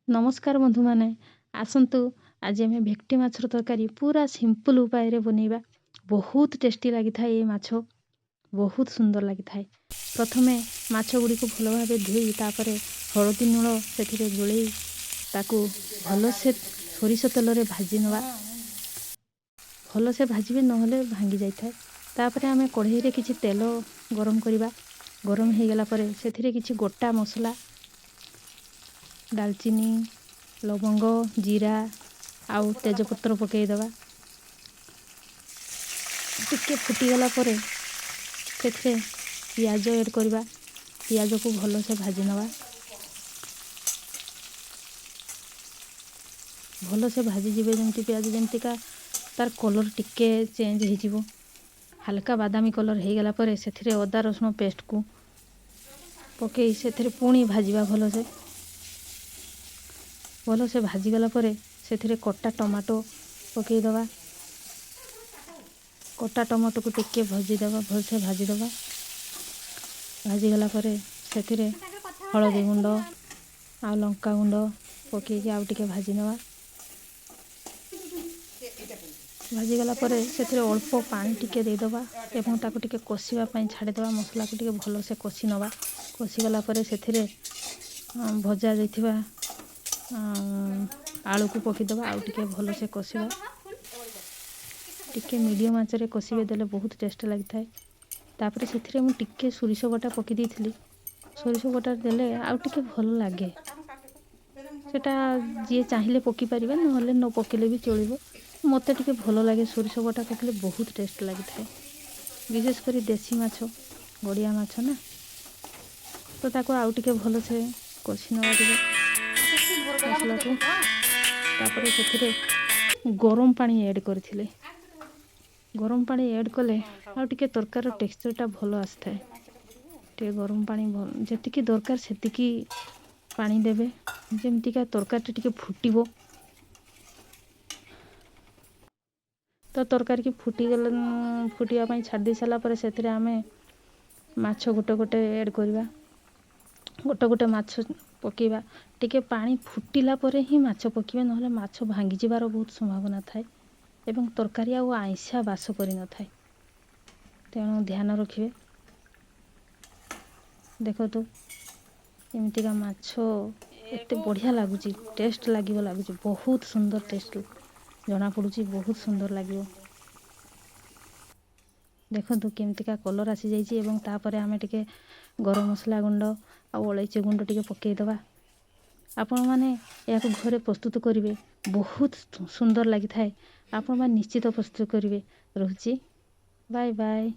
नमस्कार बंधु माने आसंतु आज आम भेक्टी माछर तरकारी पूरा सिंपल उपाय रे बनैबा। बहुत टेस्टी लगी था ये माछ, बहुत सुंदर लगी था। प्रथमे माछ गुड़ी को भल भाव धोई तापरे हलदी लूण से गोलई ताकू भल से सोरिष तेल रे भाजी नवा। भल से भाजबे नहले भांगी जाई थाए। तापरे आमे कढ़ई रे किछि तेल गरम करिबा। गरम हे गेला परे सेथिरे किछि गोटा मसला दालचीनी लवंग जीरा आउ तेजपत्र पकई दवा। टिके फुटीगला परे सेथिरे पियाज ऐड करवा। पियाज को भल से भाजी नवा। भल से भाजी जीवे जमती पियाज जमती का तार कलर टिके चेंज हो जीवो। हल्का बादामी कलर हो गला परे सेथिरे अदा रसुण पेस्ट को पकई सेथिरे पुणी भाजीबा। भल से भाजी गला परे सेथिरे कटा टमाटो पकई दवा। कटा टमाटो को टिके भाजी दवा। भल से भाजी दवा। भाजी गला परे सेथिरे हळदी गुंड आ लंका गुंड पकई आउ टिके भाजी नवा। भाजी गला परे सेथिरे अल्प पानी टिके दे दवा एवं ताको टिके कषिबा पई छाडी दवा। मसला को टिके भल से कषि नवा। कषि गला परे सेथिरे भजा जाइथिबा आलू को पकई दवा। आउ टिके भल से कषिबा। टिके मीडियम आंच रे कषिबे देले बहुत टेस्ट लगी थाए। तापरे सेथिरे मु टिके सोरिष बटा पकई देथिली। सोरिष बटा देले आउ टिके भल लागे। सेटा जे चाहिले पकी परिबा नहले न पकेले भी चलिबो। मते टिके भल लागे सोरिष बटा पकले बहुत टेस्ट लगी थाए। विशेष करी देसी माछ गड़िया माछ ना तो ताको आउ टिके भल से कषि नवा टिके मसला को। तापरे सेथिरे गरम पानी ऐड करथिले। गरम पानी ऐड कले आउ टिके तरकार टेक्सचरटा भल आसथाए। टिके गरम पानी जेतिकी दरकार सेतिकी पानी देबे जेमतिका तरकारी टिके फुटिबो। तो तरकारी की फुटिया पई छाड़ दे साला परे सेथिरे आमे माछ गोटे गोटे ऐड करबा। गोटे गोटे माछ पकेबा। टिके पानी फुटिला परे ही माछ पकेबे नहले माछ भांगी जिबार बहुत संभावना थाए एवं तरकारी आ आइंसा बास करि न थाए। तेणु ध्यान रखिबे। देखो तो एमतिका माछ एते बढ़िया लागुची। टेस्ट लागुची। बहुत सुंदर टेस्ट जना पड़ुची। बहुत सुंदर लागियो। देखो केमतिका कलर आसी जाइए एवं तापरे आमे टिके गरम मसला गुंड आ अलैची गुंड टिके पकई दवा। आपण माने याको घरे प्रस्तुत करिवे बहुत सुंदर लगी थाए। आपण माने निश्चित प्रस्तुत करिवे। रहूची बाय बाय।